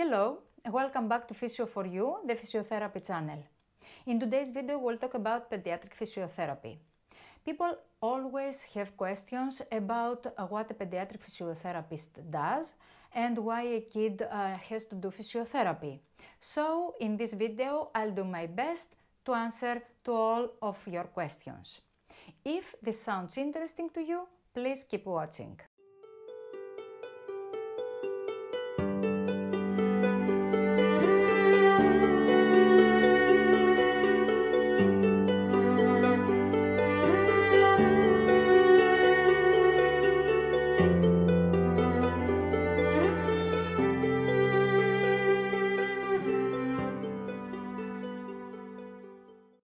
Hello, welcome back to Physio4U, the physiotherapy channel. In today's video, we'll talk about pediatric physiotherapy. People always have questions about what a pediatric physiotherapist does and why a kid has to do physiotherapy. So, in this video, I'll do my best to answer to all of your questions. If this sounds interesting to you, please keep watching.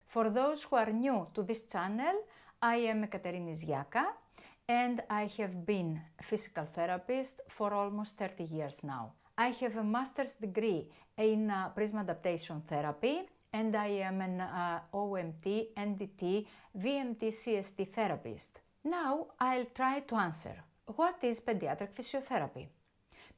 For those who are new to this channel, I am Ekaterini Zyaka and I have been a physical therapist for almost 30 years now. I have a master's degree in Prism Adaptation Therapy and I am an OMT, NDT, VMT, CST therapist. Now I'll try to answer, what is pediatric physiotherapy?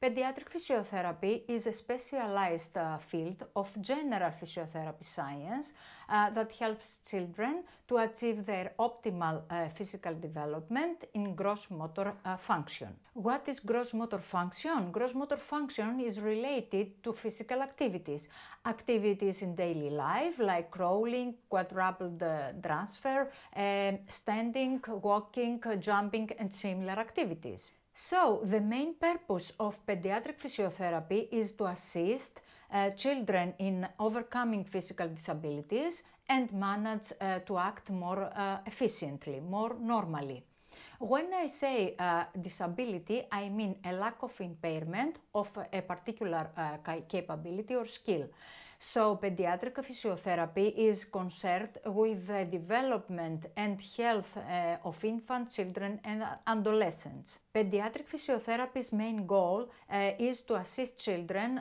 Pediatric physiotherapy is a specialized field of general physiotherapy science that helps children to achieve their optimal physical development in gross motor function. What is gross motor function? Gross motor function is related to physical activities. Activities in daily life like crawling, quadruped transfer, standing, walking, jumping and similar activities. So, the main purpose of pediatric physiotherapy is to assist children in overcoming physical disabilities and manage to act more efficiently, more normally. When I say disability, I mean a lack of impairment of a particular capability or skill. So, pediatric physiotherapy is concerned with the development and health of infants, children and adolescents. Pediatric physiotherapy's main goal is to assist children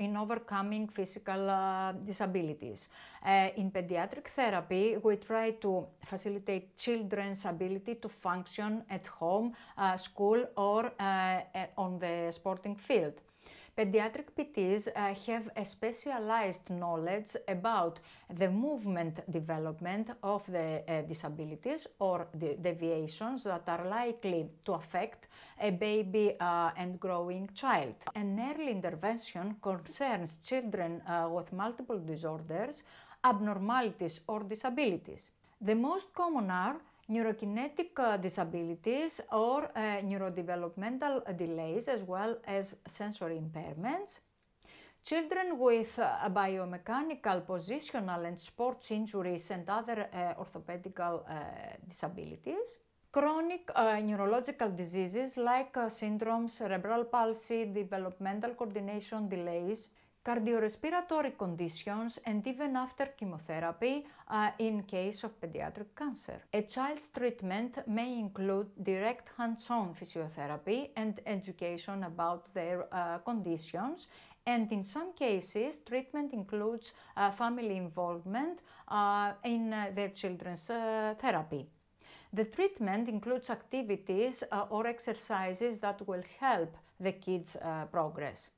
in overcoming physical disabilities. In pediatric therapy, we try to facilitate children's ability to function at home, school or on the sporting field. Pediatric PTs have a specialized knowledge about the movement development of the disabilities or the deviations that are likely to affect a baby and growing child. An early intervention concerns children with multiple disorders, abnormalities or disabilities. The most common are neurokinetic disabilities or neurodevelopmental delays as well as sensory impairments, children with biomechanical, positional and sports injuries and other orthopedical disabilities, chronic neurological diseases like syndromes, cerebral palsy, developmental coordination delays, cardiorespiratory conditions and even after chemotherapy in case of pediatric cancer. A child's treatment may include direct hands-on physiotherapy and education about their conditions, and in some cases treatment includes family involvement in their children's therapy. The treatment includes activities or exercises that will help the kids progress.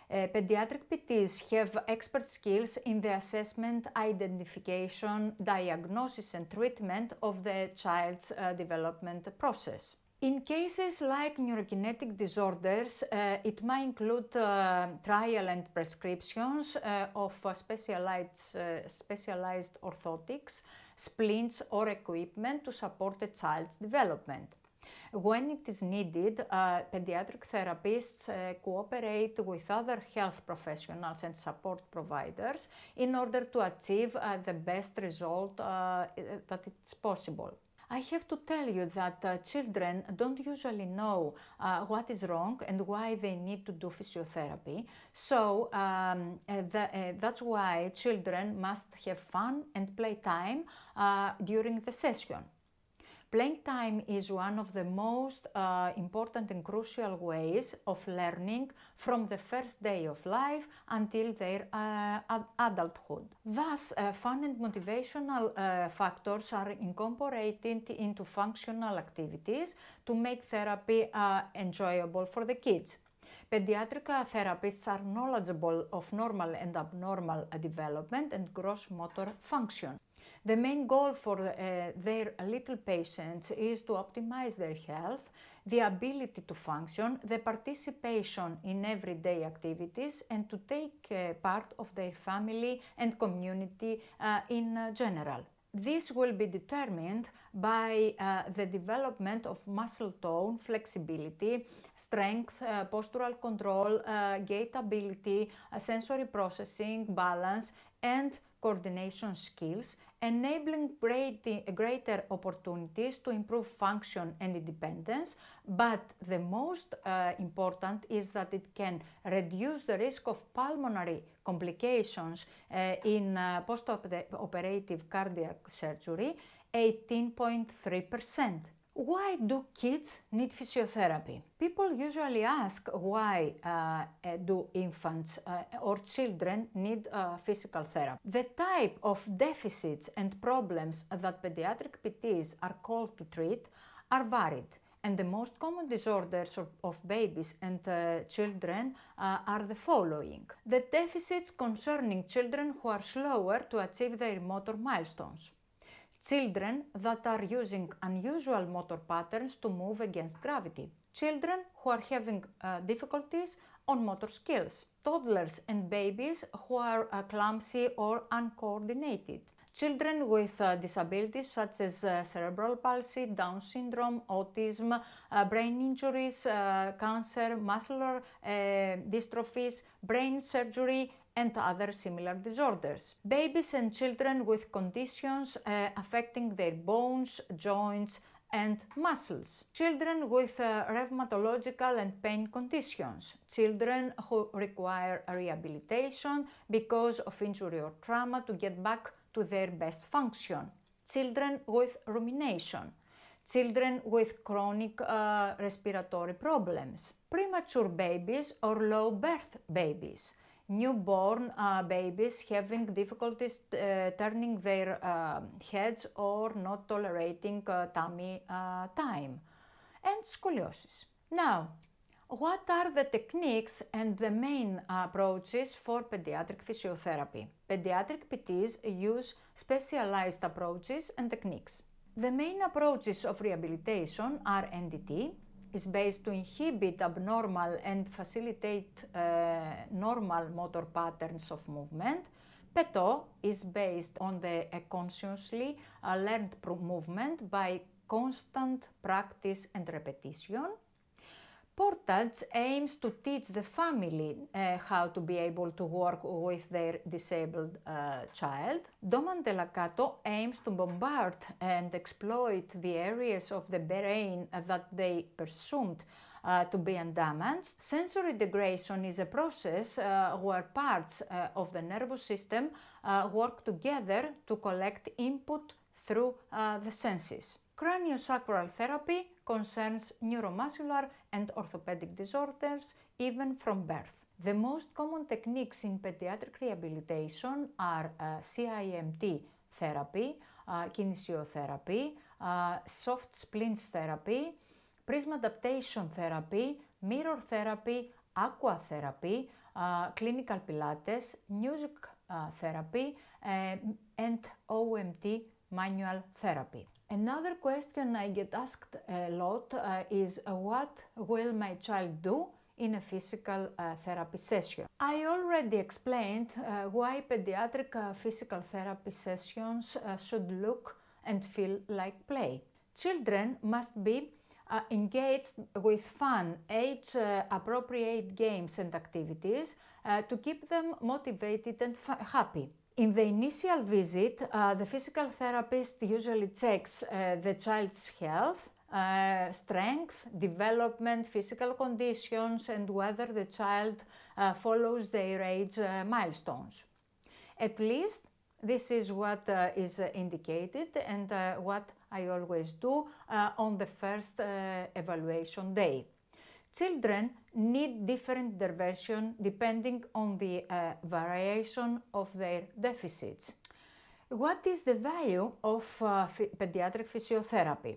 Pediatric PTs have expert skills in the assessment, identification, diagnosis and treatment of the child's development process. In cases like neurokinetic disorders, it might include trial and prescriptions of specialized orthotics, splints or equipment to support the child's development. When it is needed, pediatric therapists cooperate with other health professionals and support providers in order to achieve the best result that it's possible. I have to tell you that children don't usually know what is wrong and why they need to do physiotherapy. So that's why children must have fun and playtime during the session. Playing time is one of the most important and crucial ways of learning from the first day of life until their adulthood. Thus, fun and motivational factors are incorporated into functional activities to make therapy enjoyable for the kids. Pediatric therapists are knowledgeable of normal and abnormal development and gross motor function. The main goal for their little patients is to optimize their health, the ability to function, the participation in everyday activities, and to take part of their family and community in general. This will be determined by the development of muscle tone, flexibility, strength, postural control, gait ability, sensory processing, balance, and coordination skills, enabling greater opportunities to improve function and independence, but the most important is that it can reduce the risk of pulmonary complications in post-operative cardiac surgery 18.3%. Why do kids need physiotherapy? People usually ask why do infants or children need physical therapy. The type of deficits and problems that pediatric PTs are called to treat are varied, and the most common disorders of babies and children are the following. The deficits concerning children who are slower to achieve their motor milestones. Children that are using unusual motor patterns to move against gravity. Children who are having difficulties on motor skills. Toddlers and babies who are clumsy or uncoordinated. Children with disabilities such as cerebral palsy, Down syndrome, autism, brain injuries, cancer, muscular dystrophies, brain surgery, and other similar disorders. Babies and children with conditions affecting their bones, joints, and muscles. Children with rheumatological and pain conditions. Children who require rehabilitation because of injury or trauma to get back to their best function. Children with rumination. Children with chronic respiratory problems. Premature babies or low birth babies. Newborn babies having difficulties turning their heads or not tolerating tummy time, and scoliosis. Now, what are the techniques and the main approaches for pediatric physiotherapy? Pediatric PTs use specialized approaches and techniques. The main approaches of rehabilitation are NDT, is based to inhibit abnormal and facilitate normal motor patterns of movement. PETO is based on the consciously learned movement by constant practice and repetition. Portage aims to teach the family how to be able to work with their disabled child. Doman Delakato aims to bombard and exploit the areas of the brain that they presumed to be undamaged. Sensory degradation is a process where parts of the nervous system work together to collect input through the senses. Craniosacral therapy concerns neuromuscular and orthopedic disorders even from birth. The most common techniques in pediatric rehabilitation are CIMT therapy, kinesiotherapy, soft splints therapy, prism adaptation therapy, mirror therapy, aqua therapy, clinical pilates, music therapy, and OMT manual therapy. Another question I get asked a lot is what will my child do in a physical therapy session? I already explained why pediatric physical therapy sessions should look and feel like play. Children must be engaged with fun, age-appropriate games and activities to keep them motivated and happy. In the initial visit, the physical therapist usually checks the child's health, strength, development, physical conditions, and whether the child follows their age milestones. At least this is what is indicated and what I always do on the first evaluation day. Children need different intervention depending on the variation of their deficits. What is the value of pediatric physiotherapy?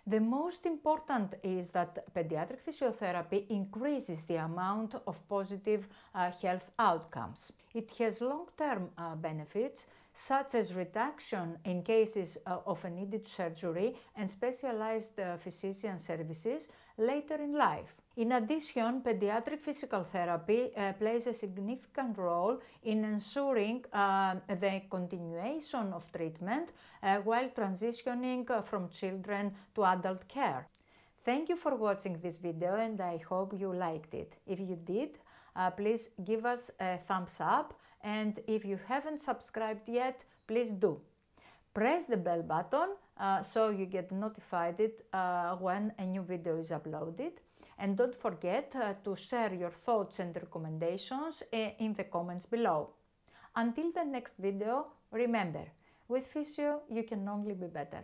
The most important is that pediatric physiotherapy increases the amount of positive health outcomes. It has long-term benefits, such as reduction in cases of a needed surgery and specialized physician services later in life. In addition, pediatric physical therapy plays a significant role in ensuring the continuation of treatment while transitioning from children to adult care. Thank you for watching this video and I hope you liked it. If you did, please give us a thumbs up, and if you haven't subscribed yet, please do. Press the bell button so you get notified when a new video is uploaded. And don't forget to share your thoughts and recommendations in the comments below. Until the next video, remember, with physio you can only be better.